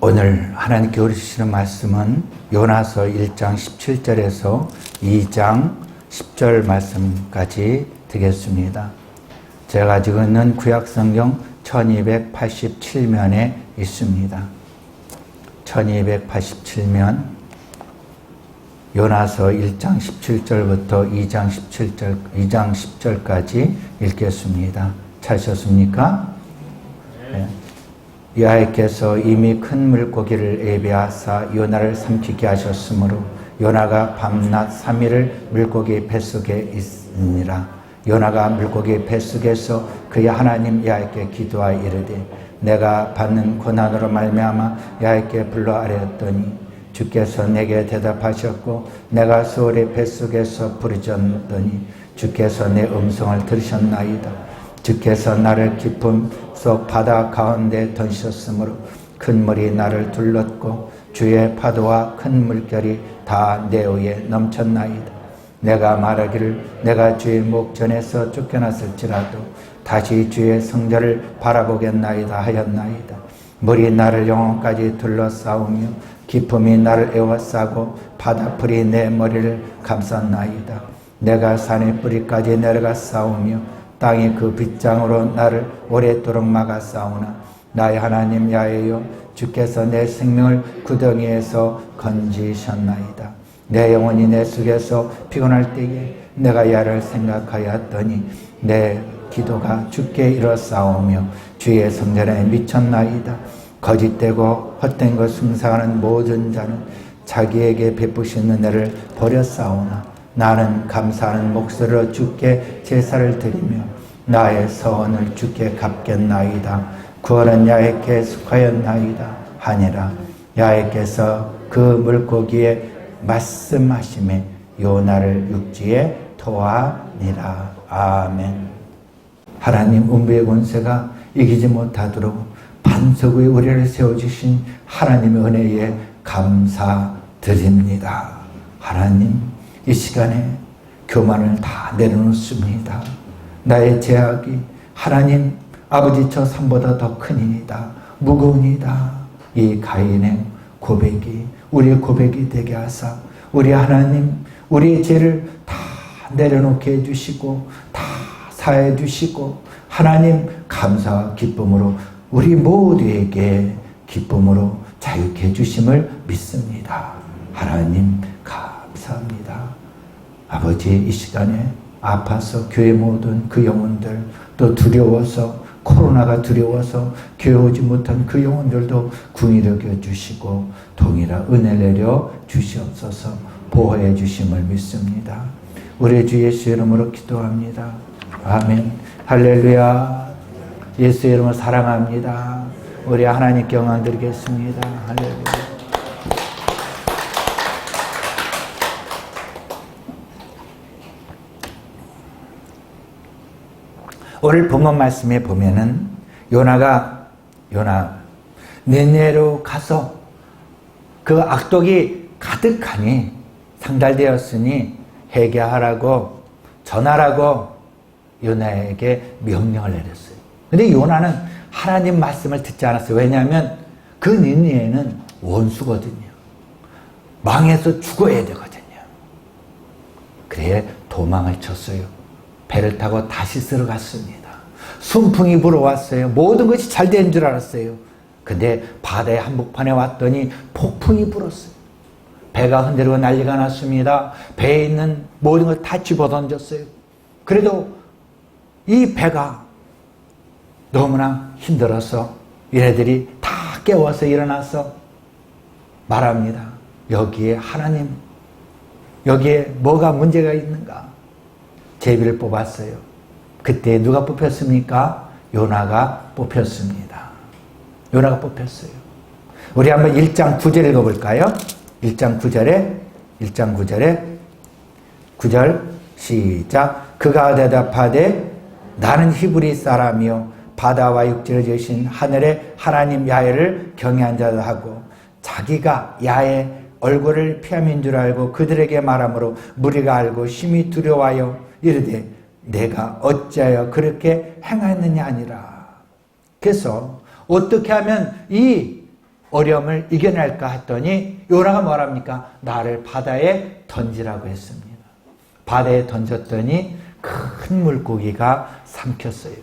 오늘 하나님께 우리시는 말씀은 요나서 1장 17절에서 2장 10절 말씀까지 되겠습니다. 제가 가지고 있는 구약성경 1287면에 있습니다. 1287면 요나서 1장 17절부터 2장 10절까지 읽겠습니다. 찾으셨습니까? 네. 여호와께서 이미 큰 물고기를 예비하사 요나를 삼키게 하셨으므로 요나가 밤낮 3일을 물고기 뱃속에 있으니라. 요나가 물고기 뱃속에서 그의 하나님 여호와께 기도하여 이르되 내가 받는 고난으로 말미암아 여호와께 불러 아뢰었더니 주께서 내게 대답하셨고 내가 수월의 뱃속에서 부르짖었더니 주께서 내 음성을 들으셨나이다. 주께서 나를 깊은 속 바다 가운데 던지셨으므로 큰 물이 나를 둘렀고 주의 파도와 큰 물결이 다 내 위에 넘쳤나이다. 내가 말하기를 내가 주의 목전에서 쫓겨났을지라도 다시 주의 성전을 바라보겠나이다 하였나이다. 물이 나를 영혼까지 둘러싸우며 깊음이 나를 에워싸고 바다풀이 내 머리를 감쌌나이다. 내가 산의 뿌리까지 내려가 싸우며 땅이 그 빗장으로 나를 오랫도록 막아 싸우나 나의 하나님 야훼여 주께서 내 생명을 구덩이에서 건지셨나이다. 내 영혼이 내 속에서 피곤할 때에 내가 야를 생각하였더니 내 기도가 주께 이르렀사오며 주의 성전에 미쳤나이다. 거짓되고 헛된 것 숭상하는 모든 자는 자기에게 베푸신 은혜를 버렸사오나 나는 감사하는 목소리로 주께 제사를 드리며 나의 서원을 주께 갚겠나이다. 구원은 야훼께 속하였나이다 하니라. 야훼께서 그 물고기에 말씀하심에 요나를 육지에 토하니라. 아멘. 하나님 음부의 권세가 이기지 못하도록 반석 위에 우리를 세워주신 하나님의 은혜에 감사드립니다. 하나님 이 시간에 교만을 다 내려놓습니다. 나의 죄악이 하나님 아버지 저 산보다 더 큰이니다. 무거우니다. 이 가인의 고백이 우리의 고백이 되게 하사 우리 하나님 우리의 죄를 다 내려놓게 해주시고 다 사해 주시고 하나님 감사와 기쁨으로 우리 모두에게 기쁨으로 자유케 해주심을 믿습니다. 하나님 감사합니다. 아버지 이 시간에 아파서 교회 모든 그 영혼들 또 두려워서 코로나가 두려워서 교회 오지 못한 그 영혼들도 궁히 여겨주시고 동일한 은혜 내려 주시옵소서. 보호해 주심을 믿습니다. 우리 주 예수 이름으로 기도합니다. 아멘. 할렐루야. 예수 이름으로 사랑합니다. 우리 하나님께 영광 드리겠습니다. 할렐루야. 오늘 본문 말씀에 보면은 요나 니느웨로 가서 그 악독이 가득하니 상달되었으니 회개하라고 전하라고 요나에게 명령을 내렸어요. 근데 요나는 하나님 말씀을 듣지 않았어요. 왜냐하면 그 니느웨는 원수거든요. 망해서 죽어야 되거든요. 그래 도망을 쳤어요. 배를 타고 다시스로 갔습니다. 순풍이 불어왔어요. 모든 것이 잘 된 줄 알았어요. 근데 바다의 한복판에 왔더니 폭풍이 불었어요. 배가 흔들리고 난리가 났습니다. 배에 있는 모든 걸 다 집어던졌어요. 그래도 이 배가 너무나 힘들어서 얘네들이 다 깨워서 일어나서 말합니다. 여기에 하나님, 여기에 뭐가 문제가 있는가? 제비를 뽑았어요. 그때 누가 뽑혔습니까? 요나가 뽑혔습니다. 요나가 뽑혔어요. 우리 한번 1장 9절 읽어볼까요? 1장 9절 시작. 그가 대답하되 나는 히브리 사람이요 바다와 육지를 지으신 하늘의 하나님 야훼를 경외한 자다 하고 자기가 야훼 얼굴을 피함인 줄 알고 그들에게 말하므로 무리가 알고 심히 두려워하여 이르되 내가 어찌하여 그렇게 행하였느냐 아니라. 그래서 어떻게 하면 이 어려움을 이겨낼까 했더니 요나가 뭐랍니까? 나를 바다에 던지라고 했습니다. 바다에 던졌더니 큰 물고기가 삼켰어요.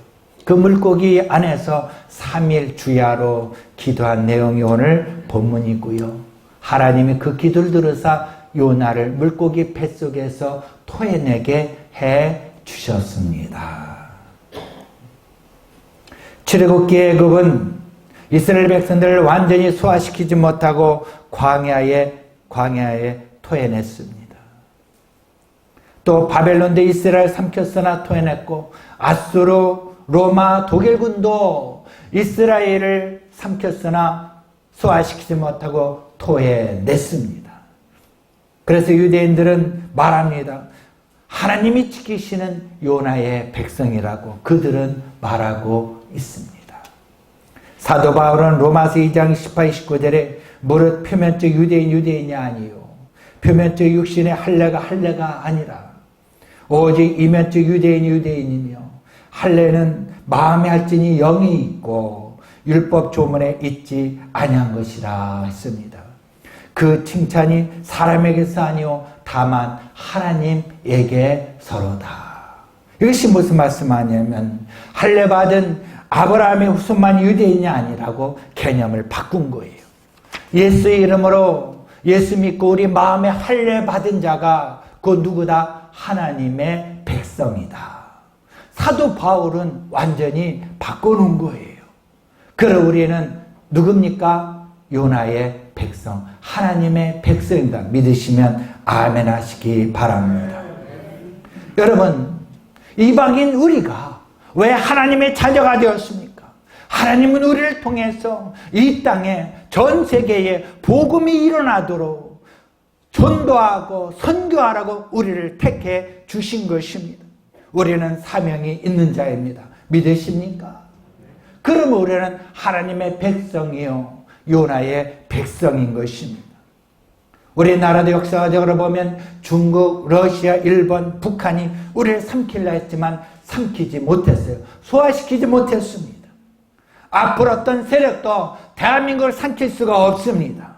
그 물고기 안에서 3일 주야로 기도한 내용이 오늘 본문이고요. 하나님이 그 기도를 들으사 요나를 물고기 뱃속에서 토해내게 해 주셨습니다. 출애굽기 애굽은 이스라엘 백성들을 완전히 소화시키지 못하고 광야에 토해냈습니다. 또 바벨론도 이스라엘 삼켰으나 토해냈고 아수르, 로마, 독일군도 이스라엘을 삼켰으나 소화시키지 못하고 토해냈습니다. 그래서 유대인들은 말합니다. 하나님이 지키시는 요나의 백성이라고 그들은 말하고 있습니다. 사도 바울은 로마서 2장 18, 19절에 무릇 표면적 유대인이 아니요 표면적 육신의 할례가 아니라 오직 이면적 유대인이며 할례는 마음에 할지니 영이 있고 율법 조문에 있지 아니한 것이라 했습니다. 그 칭찬이 사람에게서 아니요 다만 하나님에게서로다. 이것이 무슨 말씀하냐면 할례 받은 아브라함의 후손만 유대인이 아니라고 개념을 바꾼 거예요. 예수의 이름으로 예수 믿고 우리 마음에 할례 받은 자가 그 누구다? 하나님의 백성이다. 사도 바울은 완전히 바꿔놓은 거예요. 그럼 우리는 누굽니까? 요나의 백성, 하나님의 백성이다. 믿으시면 아멘 하시기 바랍니다. 여러분, 이방인 우리가 왜 하나님의 자녀가 되었습니까? 하나님은 우리를 통해서 이 땅에 전 세계에 복음이 일어나도록 전도하고 선교하라고 우리를 택해 주신 것입니다. 우리는 사명이 있는 자입니다. 믿으십니까? 그러면 우리는 하나님의 백성이요 요나의 백성인 것입니다. 우리나라도 역사적으로 보면 중국, 러시아, 일본, 북한이 우리를 삼키려 했지만 삼키지 못했어요. 소화시키지 못했습니다. 앞으로 어떤 세력도 대한민국을 삼킬 수가 없습니다.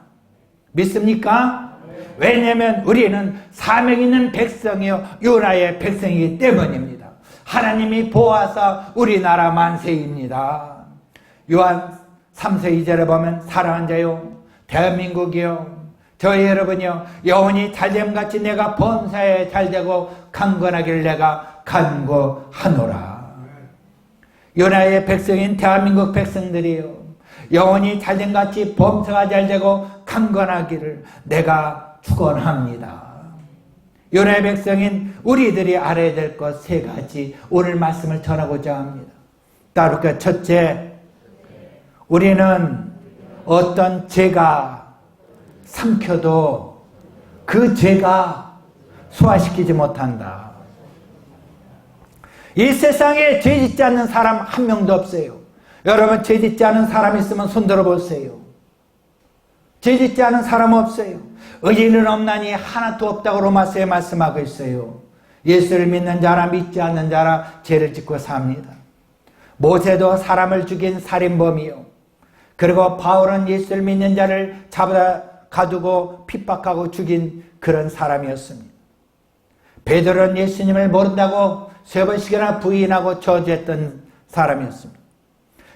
믿습니까? 왜냐하면 우리는 사명 있는 백성이요 요나의 백성이기 때문입니다. 하나님이 보아서 우리나라 만세입니다. 요한 3서 2절에 보면 사랑하는 자요 대한민국이요 저희 여러분이요 영원히 잘됨같이 내가 범사에 잘되고 강건하길 내가 간구하노라. 요나의 백성인 대한민국 백성들이요 영원히 잘됨같이 범사가 잘되고 강건하기를 내가 축원합니다. 요나의 백성인 우리들이 알아야 될 것 세 가지 오늘 말씀을 전하고자 합니다. 따로 그 첫째, 우리는 어떤 죄가 삼켜도 그 죄가 소화시키지 못한다. 이 세상에 죄 짓지 않는 사람 한 명도 없어요. 여러분 죄 짓지 않은 사람 있으면 손 들어보세요. 죄 짓지 않은 사람 없어요. 의인은 없나니 하나도 없다고 로마서에 말씀하고 있어요. 예수를 믿는 자라 믿지 않는 자라 죄를 짓고 삽니다. 모세도 사람을 죽인 살인범이요. 그리고 바울은 예수를 믿는 자를 잡아 가두고 핍박하고 죽인 그런 사람이었습니다. 베드로는 예수님을 모른다고 3번씩이나 부인하고 저주했던 사람이었습니다.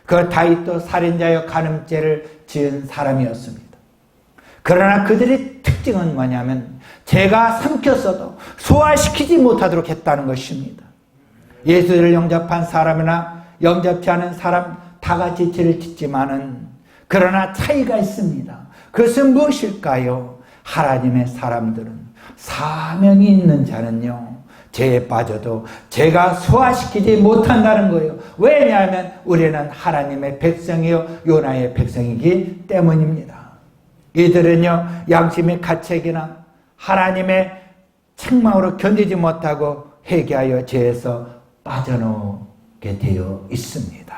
그 다윗도 살인자여 간음죄를 지은 사람이었습니다. 그러나 그들의 특징은 뭐냐면 죄가 삼켰어도 소화시키지 못하도록 했다는 것입니다. 예수를 영접한 사람이나 영접지 않은 사람 다 같이 죄를 짓지만은 그러나 차이가 있습니다. 그것은 무엇일까요? 하나님의 사람들은 사명이 있는 자는요 죄에 빠져도 죄가 소화시키지 못한다는 거예요. 왜냐하면 우리는 하나님의 백성이요 요나의 백성이기 때문입니다. 이들은요 양심의 가책이나 하나님의 책망으로 견디지 못하고 회개하여 죄에서 빠져나오게 되어 있습니다.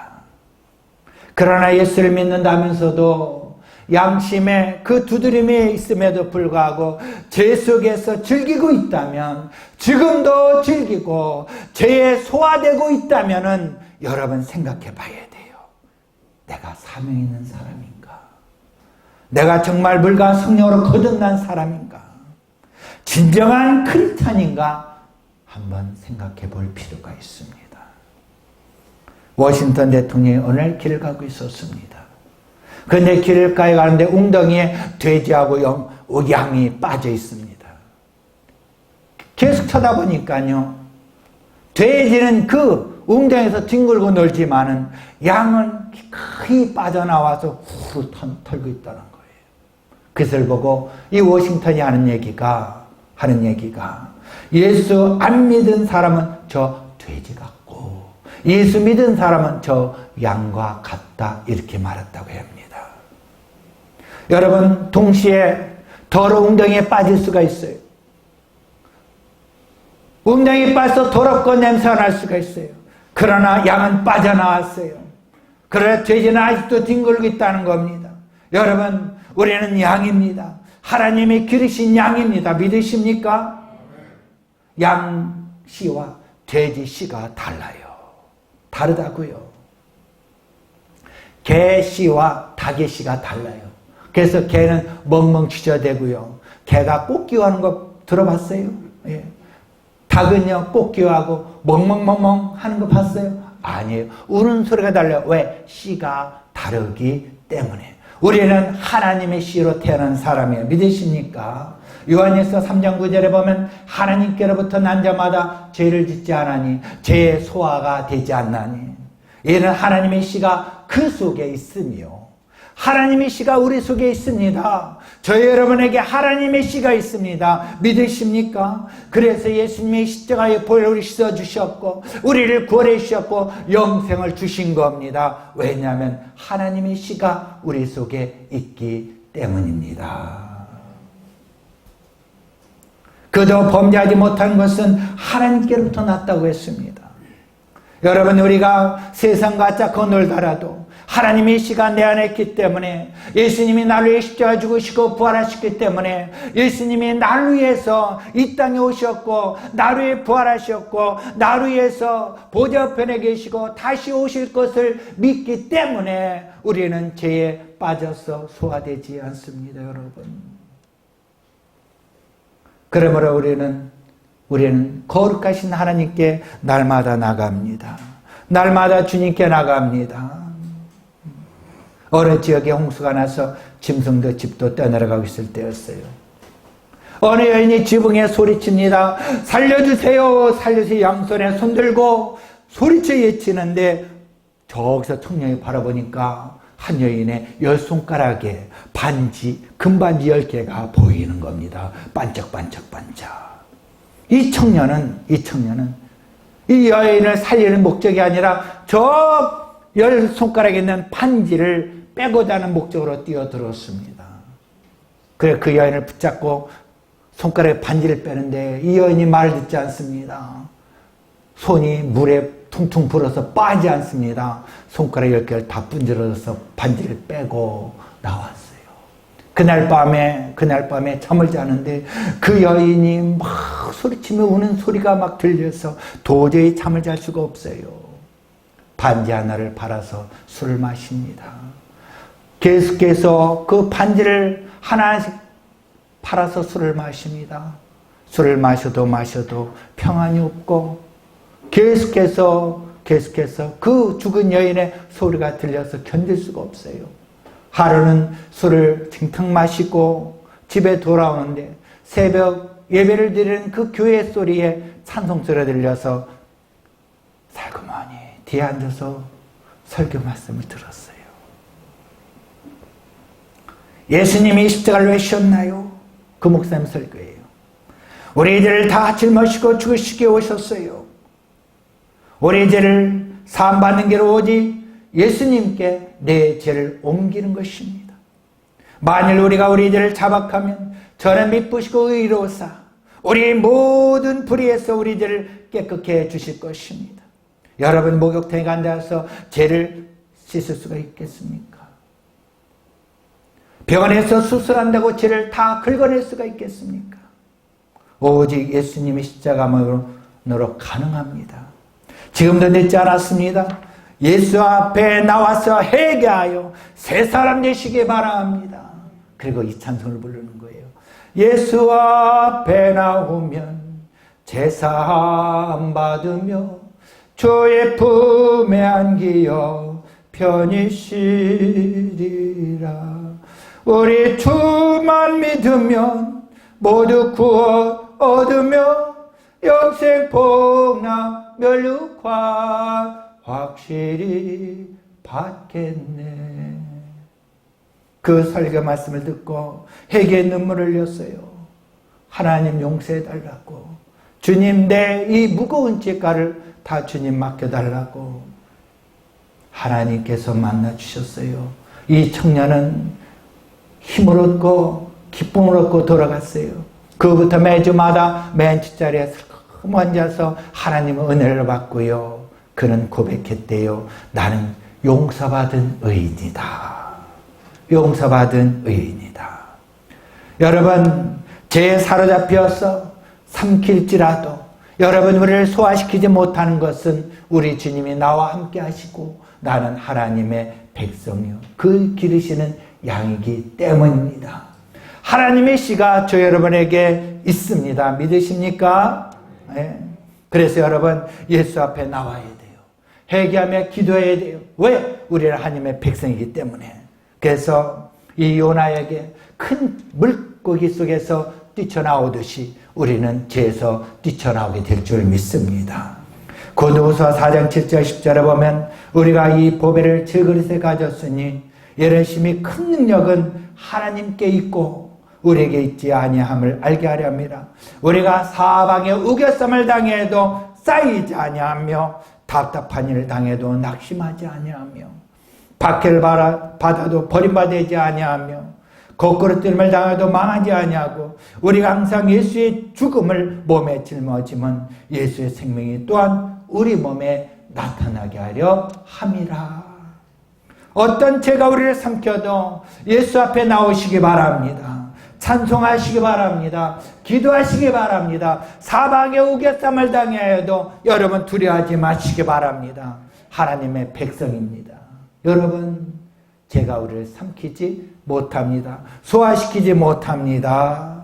그러나 예수를 믿는다면서도 양심의 그 두드림이 있음에도 불구하고 죄 속에서 즐기고 있다면, 지금도 즐기고 죄에 소화되고 있다면 여러분 생각해 봐야 돼요. 내가 사명 있는 사람인가? 내가 정말 물과 성령으로 거듭난 사람인가? 진정한 크리스찬인가? 한번 생각해 볼 필요가 있습니다. 워싱턴 대통령이 오늘 길을 가고 있었습니다. 그런데 길가에 가는데 웅덩이에 돼지하고 양이 빠져 있습니다. 계속 쳐다보니까요, 돼지는 그 웅덩이에서 뒹굴고 놀지만은 양은 거의 빠져나와서 후루 털고 있다는 거예요. 그것을 보고 이 워싱턴이 하는 얘기가 예수 안 믿은 사람은 저 돼지 같고 예수 믿은 사람은 저 양과 같다, 이렇게 말했다고 합니다. 여러분, 동시에 더러운 웅덩이에 빠질 수가 있어요. 웅덩이에 빠져서 더럽고 냄새가 날 수가 있어요. 그러나 양은 빠져나왔어요. 그러나 돼지는 아직도 뒹굴고 있다는 겁니다. 여러분, 우리는 양입니다. 하나님의 기르신 양입니다. 믿으십니까? 양 씨와 돼지 씨가 달라요. 다르다고요. 개 씨와 닭의 씨가 달라요. 그래서 개는 멍멍 짖어대고요. 개가 꽃기워하는 거 들어봤어요? 예. 닭은요, 꽃기워하고 멍멍멍멍 하는 거 봤어요? 아니에요. 우는 소리가 달라요. 왜? 씨가 다르기 때문에. 우리는 하나님의 씨로 태어난 사람이에요. 믿으십니까? 요한일서 3장 9절에 보면 하나님께로부터 난 자마다 죄를 짓지 않으니 죄의 소화가 되지 않나니, 이는 하나님의 씨가 그 속에 있으며 하나님의 씨가 우리 속에 있습니다. 저희 여러분에게 하나님의 씨가 있습니다. 믿으십니까? 그래서 예수님의 십자가에 보혈을 씻어주셨고 우리를 구원해 주셨고 영생을 주신 겁니다. 왜냐하면 하나님의 씨가 우리 속에 있기 때문입니다. 그저 범죄하지 못한 것은 하나님께로부터 났다고 했습니다. 여러분, 우리가 세상과 짝고 놀다라도 하나님의 씨가 내 안에 있기 때문에, 예수님이 나를 위해 십자가 죽으시고 부활하셨기 때문에, 예수님이 나를 위해서 이 땅에 오셨고 나를 위해 부활하셨고 나를 위해서 보좌편에 계시고 다시 오실 것을 믿기 때문에 우리는 죄에 빠져서 소화되지 않습니다. 여러분, 그러므로 우리는 거룩하신 하나님께 날마다 나갑니다. 날마다 주님께 나갑니다. 어느 지역에 홍수가 나서 짐승도 집도 떠내려가고 있을 때였어요. 어느 여인이 지붕에 소리칩니다. 살려주세요, 살려주세요. 양손에 손들고 소리쳐 외치는데, 저기서 청년이 바라보니까 한 여인의 10손가락에 반지, 금반지 10개가 보이는 겁니다. 반짝반짝반짝. 이 청년은 이 여인을 살리는 목적이 아니라 저 10손가락에 있는 반지를 빼고자 하는 목적으로 뛰어들었습니다. 그래 그 여인을 붙잡고 손가락에 반지를 빼는데 이 여인이 말을 듣지 않습니다. 손이 물에 퉁퉁 불어서 빠지지 않습니다. 손가락 10개를 다 분질러서 반지를 빼고 나왔어요. 그날 밤에 잠을 자는데 그 여인이 막 소리치며 우는 소리가 막 들려서 도저히 잠을 잘 수가 없어요. 반지 하나를 팔아서 술을 마십니다. 계속해서 그 반지를 하나씩 팔아서 술을 마십니다. 술을 마셔도 평안이 없고 계속해서 그 죽은 여인의 소리가 들려서 견딜 수가 없어요. 하루는 술을 팅팅 마시고 집에 돌아오는데 새벽 예배를 드리는 그 교회 소리에 찬송소리가 들려서 살그머니 뒤에 앉아서 설교 말씀을 들었어요. 예수님이 십자가를 왜 씌웠나요? 그 목사님 설교예요. 우리 죄를 다 짊어지고 죽으시게 오셨어요. 우리 죄를 사함받는 길은 오직 예수님께 내 죄를 옮기는 것입니다. 만일 우리가 우리 죄를 자박하면 저는 미쁘시고 의로우사 우리 모든 불의에서 우리 죄를 깨끗게 해주실 것입니다. 여러분, 목욕탕에 앉아서 죄를 씻을 수가 있겠습니까? 병원에서 수술한다고 죄를 다 긁어낼 수가 있겠습니까? 오직 예수님의 십자가만으로 가능합니다. 지금도 늦지 않았습니다. 예수 앞에 나와서 회개하여 새 사람 되시기 바랍니다. 그리고 이 찬송을 부르는 거예요. 예수 앞에 나오면 제사함 받으며 주의 품에 안기어 편히 쉬리라. 우리 주만 믿으면 모두 구원 얻으며 영생 복락 멸육관 확실히 받겠네. 그 설교 말씀을 듣고 회개의 눈물을 흘렸어요. 하나님 용서해달라고, 주님 내 이 무거운 죄가를 다 주님 맡겨달라고 하나님께서 만나주셨어요. 이 청년은 힘을 얻고 기쁨을 얻고 돌아갔어요. 그부터 매주마다 맨 뒷자리에 슬금 앉아서 하나님의 은혜를 받고요. 그는 고백했대요. 나는 용서받은 의인이다. 용서받은 의인이다. 여러분, 죄에 사로잡혀서 삼킬지라도 여러분, 우리를 소화시키지 못하는 것은 우리 주님이 나와 함께 하시고 나는 하나님의 백성이요 그 기르시는 양이기 때문입니다. 하나님의 씨가 저 여러분에게 있습니다. 믿으십니까? 네. 그래서 여러분, 예수 앞에 나와야 돼요. 회개하며 기도해야 돼요. 왜? 우리는 하나님의 백성이기 때문에. 그래서 이 요나에게 큰 물고기 속에서 뛰쳐나오듯이 우리는 죄에서 뛰쳐나오게 될 줄 믿습니다. 고린도후서 4장 7절 10절에 보면 우리가 이 보배를 질그릇에 가졌으니 열심히 큰 능력은 하나님께 있고 우리에게 있지 아니함을 알게 하려 함이라. 우리가 사방에 우겨쌈을 당해도 쌓이지 아니하며 답답한 일을 당해도 낙심하지 아니하며 박해를 받아도 버림받지 아니하며 거꾸로뜨림을 당해도 망하지 아니하고 우리가 항상 예수의 죽음을 몸에 짊어지면 예수의 생명이 또한 우리 몸에 나타나게 하려 함이라. 어떤 죄가 우리를 삼켜도 예수 앞에 나오시기 바랍니다. 찬송하시기 바랍니다. 기도하시기 바랍니다. 사방에 우겨쌈을 당해도 여러분 두려워하지 마시기 바랍니다. 하나님의 백성입니다. 여러분, 죄가 우리를 삼키지 못합니다. 소화시키지 못합니다.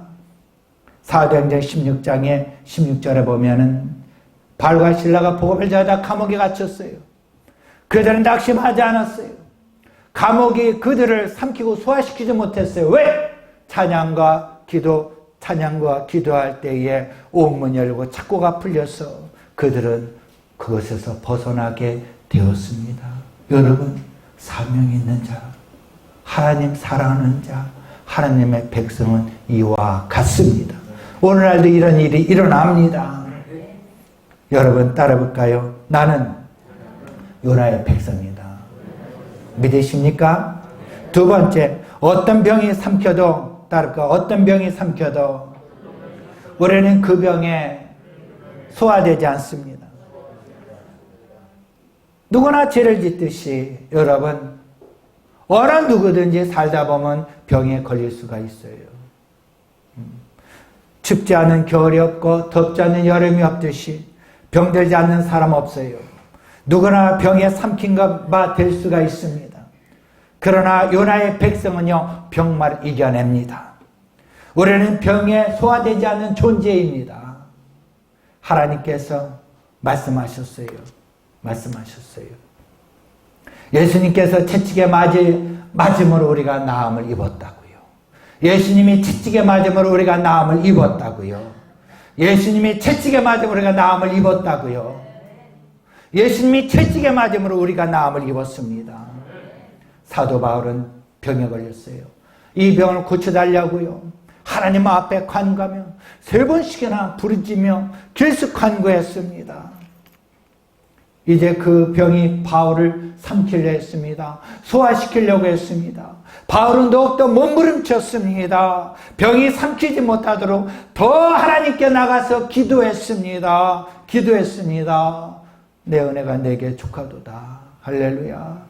사도행전 16장에 16절에 보면은 바울과 실라가 복음을 전하다 감옥에 갇혔어요. 그들은 낙심하지 않았어요. 감옥이 그들을 삼키고 소화시키지 못했어요. 왜? 찬양과 기도할 때에 옥문 열고 착고가 풀려서 그들은 그것에서 벗어나게 되었습니다. 여러분, 사명 있는 자, 하나님 사랑하는 자, 하나님의 백성은 이와 같습니다. 오늘날도 이런 일이 일어납니다. 여러분 따라볼까요? 나는 요나의 백성이다. 믿으십니까? 두 번째, 어떤 병이 삼켜도 따를까? 어떤 병이 삼켜도 우리는 그 병에 소화되지 않습니다. 누구나 죄를 짓듯이 여러분 어느 누구든지 살다 보면 병에 걸릴 수가 있어요. 춥지 않은 겨울이 없고 덥지 않은 여름이 없듯이 병들지 않는 사람 없어요. 누구나 병에 삼킨 바 될 수가 있습니다. 그러나 요나의 백성은요, 병마를 이겨냅니다. 우리는 병에 소화되지 않는 존재입니다. 하나님께서 말씀하셨어요. 예수님께서 채찍에 맞음으로 우리가 나음을 입었다고요. 예수님이 채찍에 맞음으로 우리가 나음을 입었다고요. 예수님이 채찍에 맞음으로 우리가 나음을 입었다고요. 예수님이 채찍에 맞음으로 우리가 나음을 입었습니다. 사도 바울은 병에 걸렸어요. 이 병을 고쳐달라고요. 하나님 앞에 간구하며 3번씩이나 부르짖으며 길수 간구했습니다. 이제 그 병이 바울을 삼키려 했습니다. 소화시키려고 했습니다. 바울은 더욱더 몸부림쳤습니다. 병이 삼키지 못하도록 더 하나님께 나가서 기도했습니다. 내 은혜가 내게 족하도다. 할렐루야.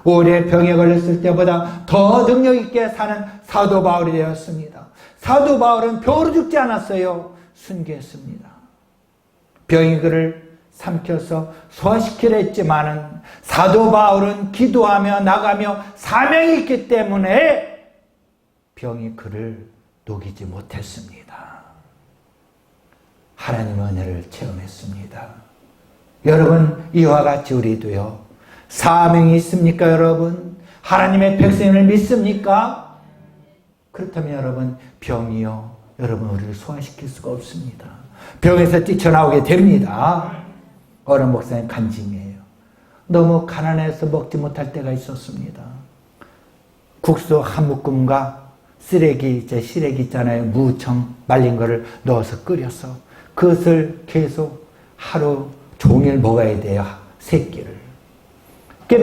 오래 병에 걸렸을 때보다 더 능력 있게 사는 사도 바울이 되었습니다. 사도 바울은 병으로 죽지 않았어요. 순교했습니다. 병이 그를 삼켜서 소화시키려 했지만은 사도 바울은 기도하며 나가며 사명이 있기 때문에 병이 그를 녹이지 못했습니다. 하나님의 은혜를 체험했습니다. 여러분, 이와 같이 우리도요, 사명이 있습니까, 여러분? 하나님의 백성을 믿습니까? 그렇다면 여러분, 병이요, 여러분 우리를 소화시킬 수가 없습니다. 병에서 뛰쳐나오게 됩니다. 어느 목사님 간증이에요. 너무 가난해서 먹지 못할 때가 있었습니다. 국수 한 묶음과 쓰레기, 시래기 있잖아요. 무청 말린 거를 넣어서 끓여서 그것을 계속 하루 종일 먹어야 돼요. 3끼를.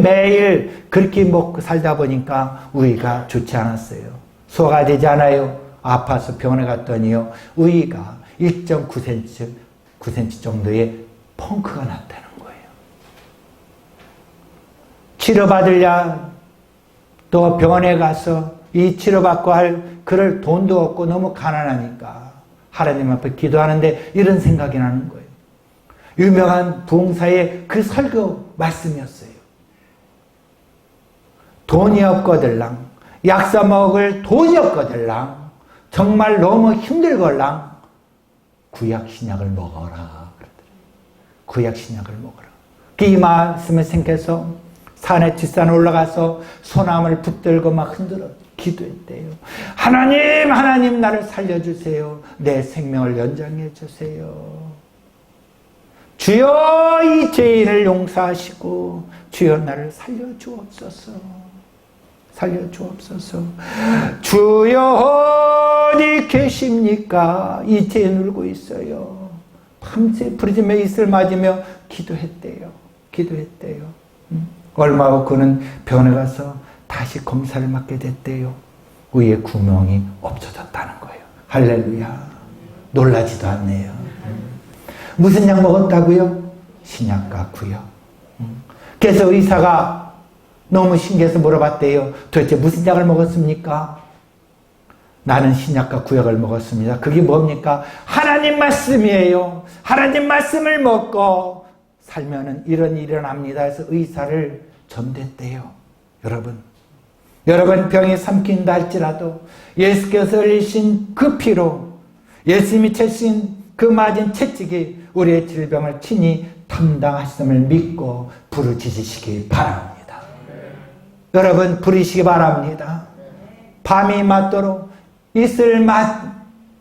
매일 그렇게 먹고 살다 보니까 위가 좋지 않았어요. 소화가 되지 않아요. 아파서 병원에 갔더니요, 위가 1.9cm 정도의 펑크가 났다는 거예요. 치료받으려 또 병원에 가서 이 치료받고 할 그럴 돈도 없고 너무 가난하니까 하나님 앞에 기도하는데 이런 생각이 나는 거예요. 유명한 부흥사의 그 설교 말씀이었어요. 돈이 없거들랑, 약사 먹을 돈이 없거들랑, 정말 너무 힘들걸랑 구약 신약을 먹어라 그러더래요. 구약 신약을 먹어라. 이 말씀을 생각해서 산에 뒷산에 올라가서 소나무를 붙들고 막 흔들어 기도했대요. 하나님, 하나님 나를 살려주세요. 내 생명을 연장해 주세요. 주여 이 죄인을 용서하시고 주여 나를 살려주옵소서. 살려주옵소서. 주여 어디 계십니까? 이 죄인 울고 있어요. 밤새 부르짖며 이슬 맞으며 기도했대요. 기도했대요. 얼마 후 그는 병원에 가서 다시 검사를 받게 됐대요. 위에 구멍이 없어졌다는 거예요. 할렐루야. 놀라지도 않네요. 무슨 약 먹었다고요? 신약과 구약. 그래서 의사가 너무 신기해서 물어봤대요. 도대체 무슨 약을 먹었습니까? 나는 신약과 구약을 먹었습니다. 그게 뭡니까? 하나님 말씀이에요. 하나님 말씀을 먹고 살면은 이런 일이 일어납니다. 해서 의사를 전됐대요. 여러분 병이 삼킨다 할지라도 예수께서 흘리신 그 피로 예수님이 채신 그 맞은 채찍이 우리의 질병을 친히 담당하심을 믿고 부르짖으시기 바랍니다. 여러분 부르시기 바랍니다. 밤이 맞도록 이슬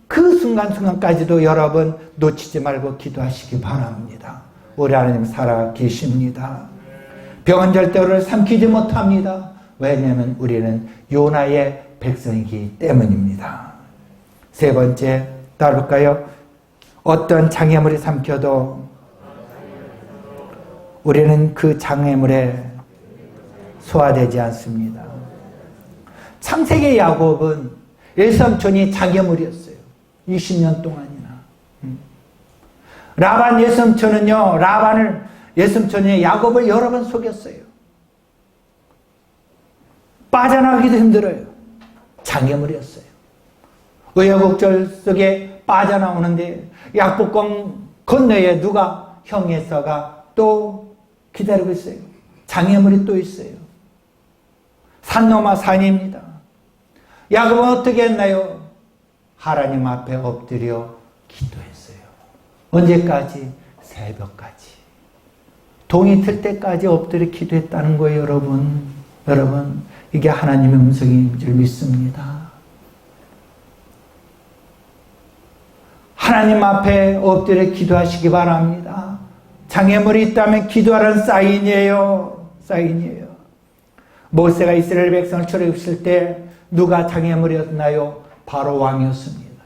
그 순간순간까지도 여러분 놓치지 말고 기도하시기 바랍니다. 우리 하나님 살아 계십니다. 병은 절대 우리를 삼키지 못합니다. 왜냐하면 우리는 요나의 백성이기 때문입니다. 세 번째 따라볼까요? 어떤 장애물이 삼켜도 우리는 그 장애물에 소화되지 않습니다. 창세기 야곱은 일삼촌이 장애물이었어요. 20년 동안이나. 라반 예삼촌은요, 예삼촌이 야곱을 여러 번 속였어요. 빠져나가기도 힘들어요. 장애물이었어요. 우여곡절 속에 빠져나오는데 약복강 건너에 누가 형 에서가 또 기다리고 있어요. 장애물이 또 있어요. 산 넘어 산입니다. 야곱은 어떻게 했나요? 하나님 앞에 엎드려 기도했어요. 언제까지? 새벽까지. 동이 틀 때까지 엎드려 기도했다는 거예요, 여러분, 이게 하나님의 음성인 줄 믿습니다. 하나님 앞에 엎드려 기도하시기 바랍니다. 장애물이 있다면 기도하라는 사인이에요. 모세가 이스라엘 백성을 출애굽시킬 때 누가 장애물이었나요? 바로 왕이었습니다.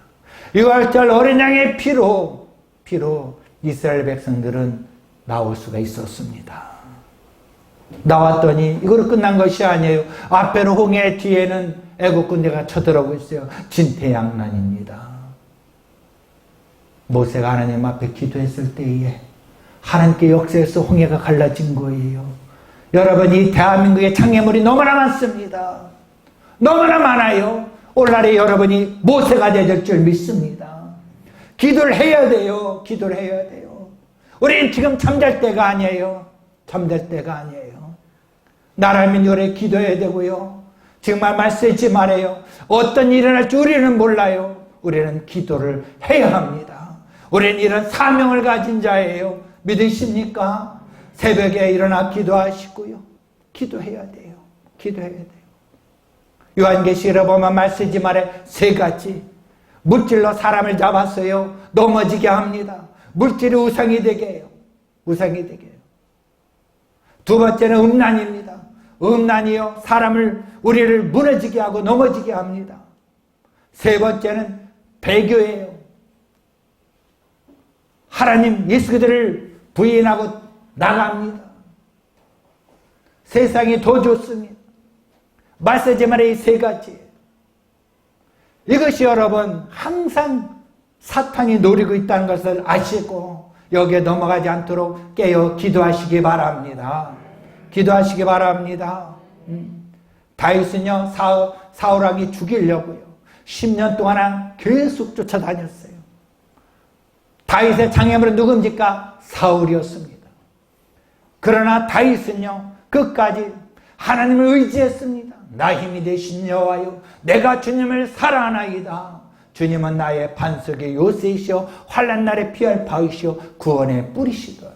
유월절 어린 양의 피로 이스라엘 백성들은 나올 수가 있었습니다. 나왔더니 이거로 끝난 것이 아니에요. 앞에는 홍해, 뒤에는 애국 군대가 쳐들어오고 있어요. 진퇴양난입니다. 모세가 하나님 앞에 기도했을 때에 하나님께 역사에서 홍해가 갈라진 거예요. 여러분, 이 대한민국의 장애물이 너무나 많습니다. 너무나 많아요. 오늘날에 여러분이 모세가 되실 줄 믿습니다. 기도를 해야 돼요. 우리는 지금 잠잘 때가 아니에요. 나라면 열에 기도해야 되고요. 정말 말 쓰지 말아요. 어떤 일이 일어날 줄 우리는 몰라요. 우리는 기도를 해야 합니다. 우리는 이런 사명을 가진 자예요. 믿으십니까? 새벽에 일어나 기도하시고요. 기도해야 돼요. 기도해야 돼요. 요한계시록에 보면 말 쓰지 말아요. 세 가지. 물질로 사람을 잡았어요. 넘어지게 합니다. 물질이 우상이 되게 해요. 우상이 되게 해요. 두 번째는 음란입니다. 음란이요, 우리를 무너지게 하고 넘어지게 합니다. 세 번째는 배교예요. 하나님 예수 그리스도를 부인하고 나갑니다. 세상이 더 좋습니다. 말쓰지 말아요. 이 세 가지. 이것이 여러분 항상 사탄이 노리고 있다는 것을 아시고 여기에 넘어가지 않도록 깨어 기도하시기 바랍니다. 기도하시기 바랍니다. 다윗은요, 사울왕이 죽이려고요 10년 동안 계속 쫓아다녔어요. 다윗의 장애물은 누굽니까? 사울이었습니다. 그러나 다윗은요 끝까지 하나님을 의지했습니다. 나 힘이 되신 여호와여, 내가 주님을 사랑하나이다. 주님은 나의 반석의 요새이시오, 환난 날에 피할 바위시오, 구원의 뿌리시더라.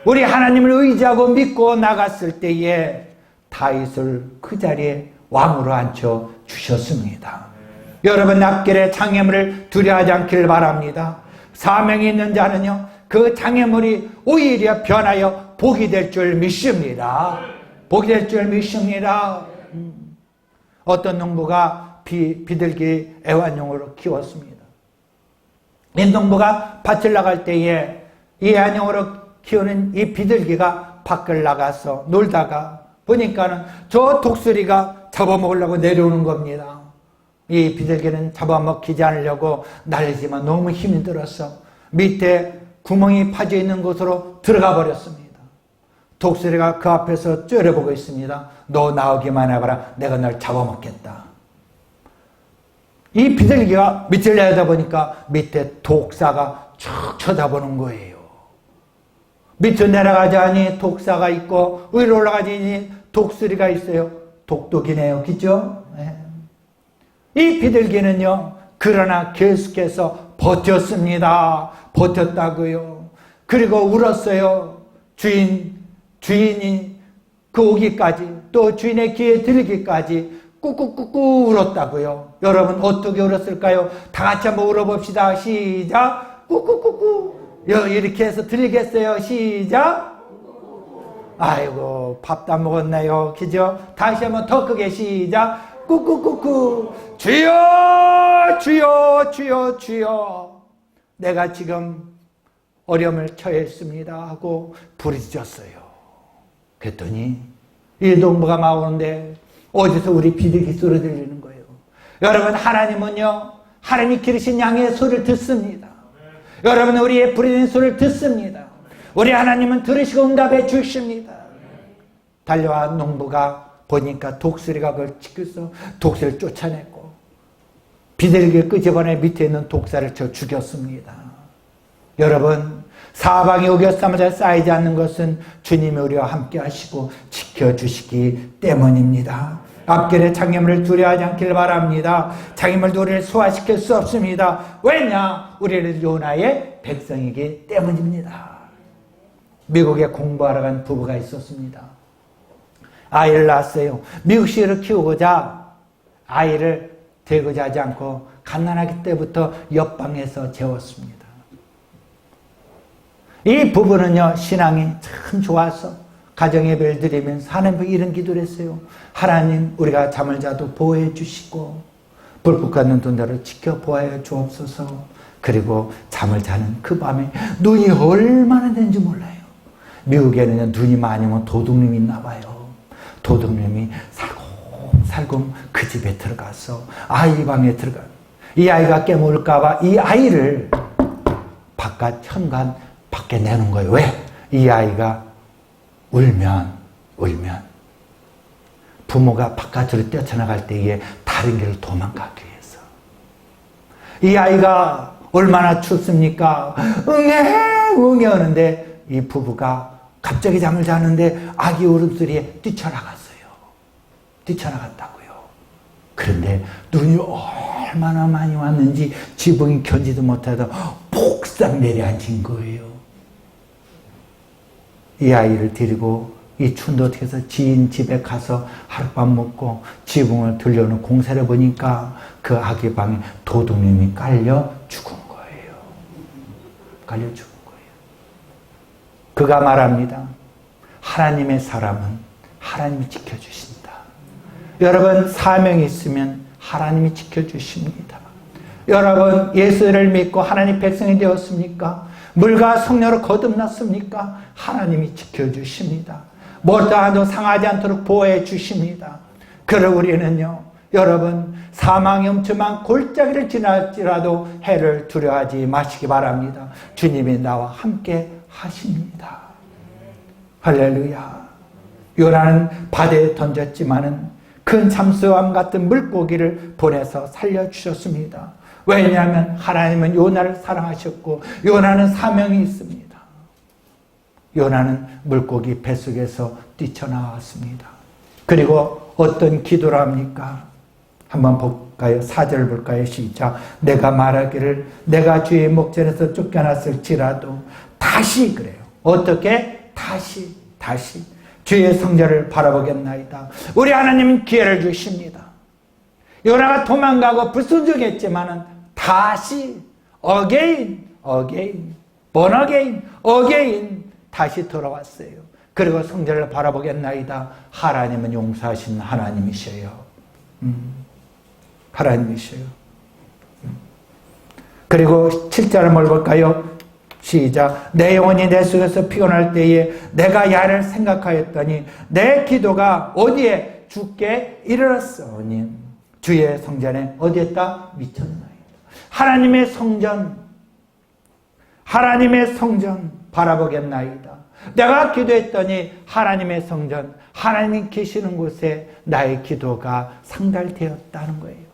우리 하나님을 의지하고 믿고 나갔을 때에 다윗을 그 자리에 왕으로 앉혀 주셨습니다. 여러분 앞길에 장애물을 두려워하지 않기를 바랍니다. 사명이 있는 자는요 그 장애물이 오히려 변하여 복이 될 줄 믿습니다. 복이 될 줄 믿습니다. 어떤 농부가 비둘기 애완용으로 키웠습니다. 이 농부가 밭을 나갈 때에 이 애완용으로 키우는 이 비둘기가 밖을 나가서 놀다가 보니까는 저 독수리가 잡아먹으려고 내려오는 겁니다. 이 비둘기는 잡아먹히지 않으려고 날리지만 너무 힘이 들어서 밑에 구멍이 파져 있는 곳으로 들어가 버렸습니다. 독수리가 그 앞에서 째려보고 있습니다. 너 나오기만 해봐라. 내가 널 잡아먹겠다. 이 비둘기가 밑을 내다보니까 밑에 독사가 쭉 쳐다보는 거예요. 밑으로 내려가자니 독사가 있고 위로 올라가자니 독수리가 있어요. 똑똑이네요. 그죠? 네. 이 비둘기는요 그러나 계속해서 버텼습니다. 버텼다고요. 그리고 울었어요. 주인이 그 오기까지, 또 주인의 귀에 들기까지 꾹꾹꾹꾹 울었다고요. 여러분 어떻게 울었을까요? 다 같이 한번 울어봅시다. 시작. 꾹꾹꾹꾹. 이렇게 해서 들리겠어요? 시작. 아이고 밥도 안 먹었나요? 그죠? 다시 한번 더 크게 시작. 꾹꾹꾹꾹. 주여 주여 주여 주여, 내가 지금 어려움을 처했습니다 하고 부르짖었어요. 그랬더니 이 농부가 막 오는데 어디서 우리 비둘기 소리 들리는 거예요. 여러분 하나님은요 하나님이 기르신 양의 소리를 듣습니다. 여러분은 우리의 부르짖는 소리를 듣습니다. 우리 하나님은 들으시고 응답해 주십니다. 달려와 농부가 보니까 독수리가 그걸 지켜서 독수리를 쫓아냈고 비둘기를 끄집어내 밑에 있는 독사를 쳐 죽였습니다. 여러분 사방이 우겨싸마자 쌓이지 않는 것은 주님이 우리와 함께 하시고 지켜주시기 때문입니다. 앞길에 장애물을 두려워하지 않기를 바랍니다. 장애물도 우리를 소화시킬 수 없습니다. 왜냐? 우리는 요나의 백성이기 때문입니다. 미국에 공부하러 간 부부가 있었습니다. 아이를 낳았어요. 미국식으로 키우고자 아이를 대고자 하지 않고 갓난아기 때부터 옆방에서 재웠습니다. 이 부부는요 신앙이 참 좋아서 가정예배를 드리면서 하나님 이런 기도를 했어요. 하나님 우리가 잠을 자도 보호해 주시고 불꽃 같는 눈으로 지켜보아야 주옵소서. 그리고 잠을 자는 그 밤에 눈이 얼마나 되는지 몰라요. 미국에는 눈이 많이 오면 도둑님이 있나 봐요. 도둑님이 살금 그 집에 들어가서 아이 방에 들어가 이 아이가 깨물까 봐 이 아이를 바깥 현관 밖에 내는 거예요. 왜? 이 아이가 울면 부모가 바깥으로 뛰어나갈 때에 다른 길을 도망가기 위해서. 이 아이가 얼마나 춥습니까? 응애 하는데 이 부부가 갑자기 잠을 자는데 아기 울음소리에 뛰쳐나갔어요. 뛰쳐나갔다고요. 그런데 눈이 얼마나 많이 왔는지 지붕이 견디도 못하다 폭삭 내려앉은 거예요. 이 아이를 데리고 이 춘도에서 지인 집에 가서 하룻밤 묵고 지붕을 들려오는 공사를 보니까 그 아기 방에 도둑님이 깔려 죽은 거예요. 깔려 죽은 거예요. 그가 말합니다. 하나님의 사람은 하나님이 지켜주신다. 여러분, 사명이 있으면 하나님이 지켜주십니다. 여러분, 예수를 믿고 하나님 백성이 되었습니까? 물과 성령으로 거듭났습니까? 하나님이 지켜주십니다. 뭐라도 상하지 않도록 보호해 주십니다. 그러 우리는요, 여러분, 사망의 음침한 골짜기를 지날지라도 해를 두려워하지 마시기 바랍니다. 주님이 나와 함께 하십니다. 할렐루야. 요나는 바다에 던졌지만은 큰 잠수함 같은 물고기를 보내서 살려주셨습니다. 왜냐하면 하나님은 요나를 사랑하셨고 요나는 사명이 있습니다. 요나는 물고기 뱃속에서 뛰쳐나왔습니다. 그리고 어떤 기도를 합니까? 한번 볼까요? 4절 볼까요? 시작. 내가 말하기를 내가 주의 목전에서 쫓겨났을지라도 다시 그래요. 어떻게? 다시 주의 성전을 바라보겠나이다. 우리 하나님은 기회를 주십니다. 요나가 도망가고 불순종했지만은 다시 again 다시 돌아왔어요. 그리고 성전을 바라보겠나이다. 하나님은 용서하신 하나님이셔요. 하나님이셔요. 그리고 7절을 뭘 볼까요? 시작. 내 영혼이 내 속에서 피곤할 때에 내가 야를 생각하였더니 내 기도가 어디에 주께 이르렀으니 주의 성전에 어디에다 미쳤나이다. 하나님의 성전 바라보겠나이다. 내가 기도했더니 하나님의 성전, 하나님이 계시는 곳에 나의 기도가 상달되었다는 거예요.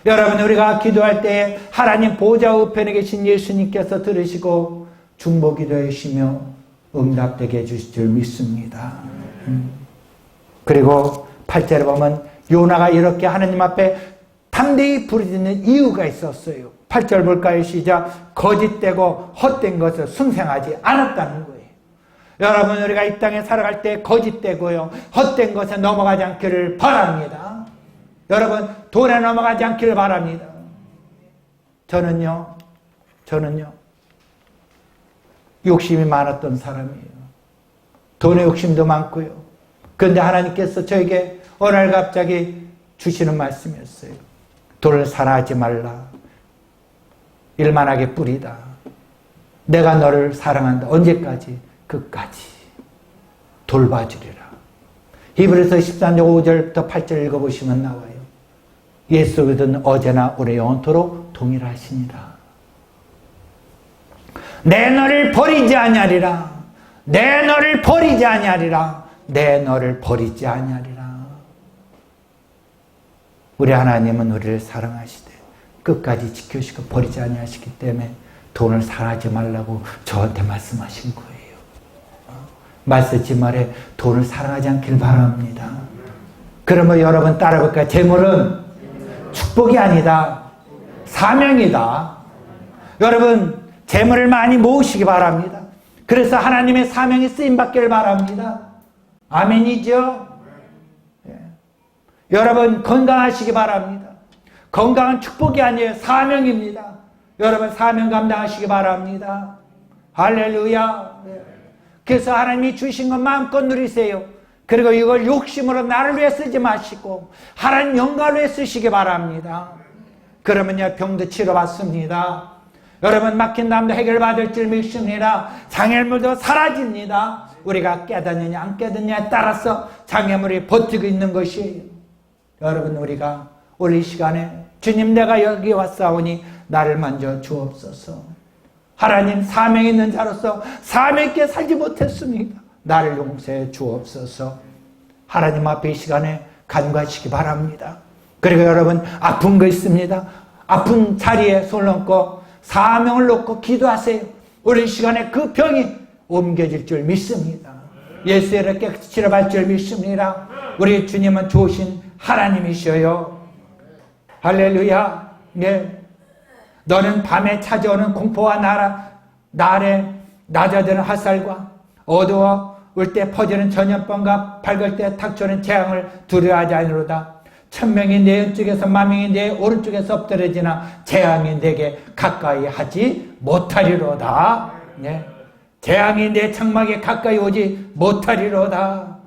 여러분, 우리가 기도할 때 하나님 보좌 우편에 계신 예수님께서 들으시고 중보기도해 주시며 응답되게 해주실 줄 믿습니다. 그리고 8절에 보면 요나가 이렇게 하나님 앞에 담대히 부르짖는 이유가 있었어요. 8절 볼까요? 시작. 거짓되고 헛된 것을 순생하지 않았다는 거예요. 여러분, 우리가 이 땅에 살아갈 때 거짓되고요 헛된 것에 넘어가지 않기를 바랍니다. 여러분, 돈에 넘어가지 않기를 바랍니다. 저는요 욕심이 많았던 사람이에요. 돈에 욕심도 많고요. 그런데 하나님께서 저에게 어느 날 갑자기 주시는 말씀이었어요. 돈을 사랑하지 말라. 일만하게 뿌리다. 내가 너를 사랑한다. 언제까지? 끝까지 돌봐주리라. 히브리서 13장 5절부터 8절 읽어보시면 나와요. 예수 그리스도는 어제나 오늘 영원토록 동일하시니라. 내 너를 버리지 아니하리라. 내 너를 버리지 아니하리라. 내 너를 버리지 아니하리라. 우리 하나님은 우리를 사랑하시되 끝까지 지켜주시고 버리지 아니하시기 때문에 돈을 사랑하지 말라고 저한테 말씀하신 거예요. 말쓰지 말에 돈을 사랑하지 않길 바랍니다. 그러면 여러분 따라볼까요? 재물은 축복이 아니다. 사명이다. 여러분, 재물을 많이 모으시기 바랍니다. 그래서 하나님의 사명이 쓰임받기를 바랍니다. 아멘이죠? 예. 여러분, 건강하시기 바랍니다. 건강은 축복이 아니에요. 사명입니다. 여러분, 사명 감당하시기 바랍니다. 할렐루야. 예. 그래서 하나님이 주신 것 마음껏 누리세요. 그리고 이걸 욕심으로 나를 위해 쓰지 마시고 하나님 영광을 위해 쓰시기 바랍니다. 그러면요, 병도 치료받습니다. 여러분, 막힌 담도 해결받을 줄 믿습니다. 장애물도 사라집니다. 우리가 깨닫느냐 안 깨닫느냐에 따라서 장애물이 버티고 있는 것이에요. 여러분, 우리가 오늘 이 시간에 주님, 내가 여기 왔사오니 나를 만져 주옵소서. 하나님, 사명 있는 자로서 사명 있게 살지 못했습니다. 나를 용서해 주옵소서. 하나님 앞에 이 시간에 간구하시기 바랍니다. 그리고 여러분, 아픈 거 있습니다. 아픈 자리에 손을 얹고 사명을 놓고 기도하세요. 우리 이 시간에 그 병이 옮겨질 줄 믿습니다. 예수의 이렇게 치료받을 줄 믿습니다. 우리 주님은 좋으신 하나님이셔요. 할렐루야. 네. 너는 밤에 찾아오는 공포와 날에 낮아드는 핫살과 어두워 올 때 퍼지는 전염병과 밝을 때 닥쳐오는 재앙을 두려워하지 아니로다. 천명이 내 왼쪽에서 만명이 내 오른쪽에서 엎드려지나 재앙이 내게 가까이 하지 못하리로다. 네. 재앙이 내 장막에 가까이 오지 못하리로다.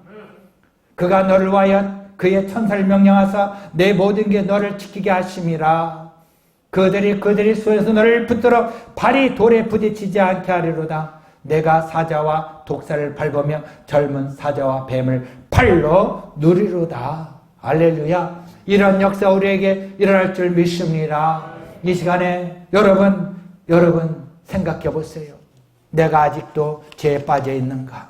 그가 너를 위하여 그의 천사를 명령하사 내 모든 게 너를 지키게 하심이라. 그들이 손에서 너를 붙들어 발이 돌에 부딪히지 않게 하리로다. 내가 사자와 독사를 밟으며 젊은 사자와 뱀을 팔로 누리로다. 할렐루야. 이런 역사 우리에게 일어날 줄 믿습니다. 이 시간에 여러분 생각해 보세요. 내가 아직도 죄에 빠져 있는가?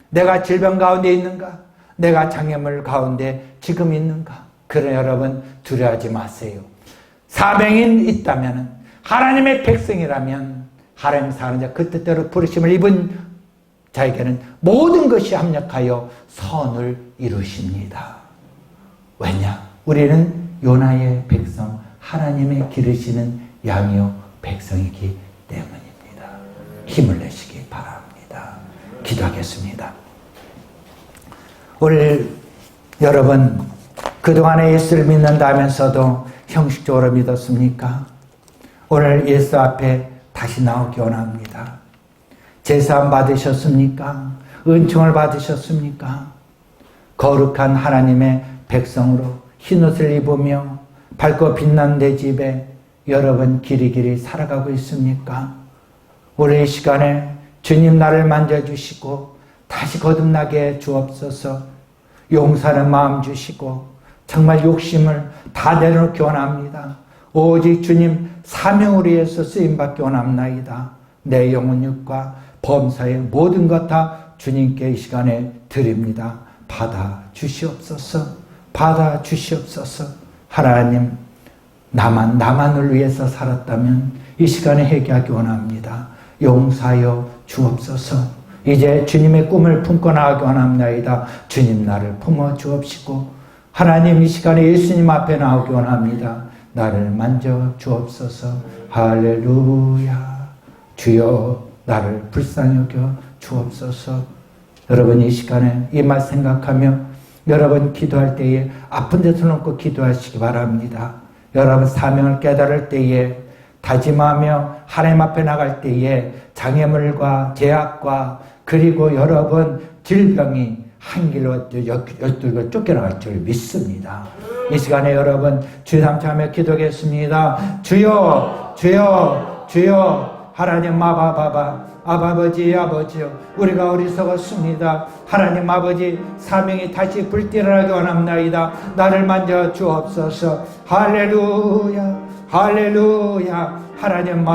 내가 질병 가운데 있는가? 내가 장애물 가운데 지금 있는가? 그러나 여러분 두려워하지 마세요. 사명인 있다면, 하나님의 백성이라면, 하나님 사는 자 그 뜻대로 부르심을 입은 자에게는 모든 것이 합력하여 선을 이루십니다. 왜냐? 우리는 요나의 백성, 하나님의 기르시는 양이요 백성이기 때문입니다. 힘을 내시기 바랍니다. 기도하겠습니다. 오늘 여러분 그동안에 예수를 믿는다면서도 형식적으로 믿었습니까? 오늘 예수 앞에 다시 나오기 원합니다. 제사함 받으셨습니까? 은총을 받으셨습니까? 거룩한 하나님의 백성으로 흰옷을 입으며 밝고 빛난 내 집에 여러분 길이길이 살아가고 있습니까? 오늘 이 시간에 주님 나를 만져주시고 다시 거듭나게 주옵소서. 용서하는 마음 주시고 정말 욕심을 다 내려놓기 원합니다. 오직 주님 사명을 위해서 쓰임받기 원합나이다. 내 영혼 육과 범사의 모든 것 다 주님께 이 시간에 드립니다. 받아 주시옵소서. 받아 주시옵소서. 하나님, 나만을 위해서 살았다면 이 시간에 회개하기 원합니다. 용서하여 주옵소서. 이제 주님의 꿈을 품고 나가기 원합니다. 주님 나를 품어 주옵시고 하나님 이 시간에 예수님 앞에 나오기 원합니다. 나를 만져 주옵소서. 할렐루야. 주여 나를 불쌍히 여겨 주옵소서. 여러분 이 시간에 이 말 생각하며 여러분 기도할 때에 아픈 데서 놓고 기도하시기 바랍니다. 여러분 사명을 깨달을 때에 다짐하며 하나님 앞에 나갈 때에 장애물과 제약과 그리고 여러분 질병이 한 길로 12개 쫓겨나갈 줄 믿습니다. 이 시간에 여러분 주여 삼창하며 기도하겠습니다. 주여 주여 주여 하나님 아버지요 우리가 어리석었습니다. 하나님 아버지 사명이 다시 불티나게 원합나이다. 나를 만져 주옵소서. 할렐루야 할렐루야. 하나님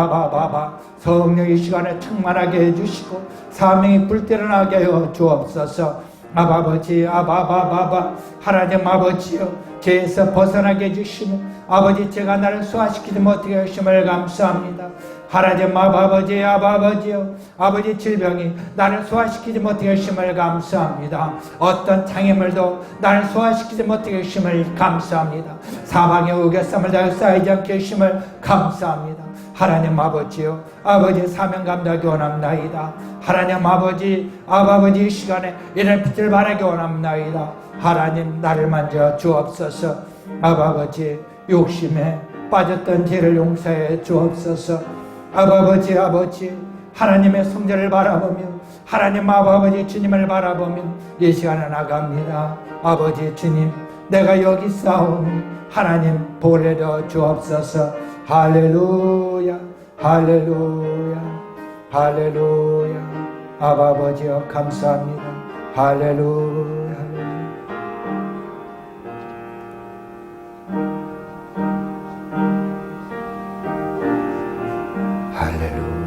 성령 이 시간에 충만하게 해주시고 사명이 불티나게 하여 주옵소서. 아버지 하나님 아버지요 죄에서 벗어나게 해주시며 아버지 제가 나를 소화시키지 못하게 하심을 감사합니다. 하나님 아버지요 아버지 질병이 나를 소화시키지 못하게 하심을 감사합니다. 어떤 장애물도 나를 소화시키지 못하게 하심을 감사합니다. 사방에 우겨쌈을 다 쌓이지 않게 하심을 감사합니다. 하나님 아버지요 아버지 사명 감당하기 원합나이다. 하나님 아버지 이 시간에 이런 빛을 발하기 원합나이다. 하나님 나를 만져 주옵소서. 아버지 욕심에 빠졌던 죄를 용서해 주옵소서. 아버지 하나님의 성전을 바라보며 하나님 아버지 주님을 바라보며 이 시간에 나갑니다. 아버지 주님 내가 여기 싸우니 하나님 보내려 주옵소서. 할렐루야 할렐루야 할렐루야. 아버지여 감사합니다. 할렐루야 할렐루야.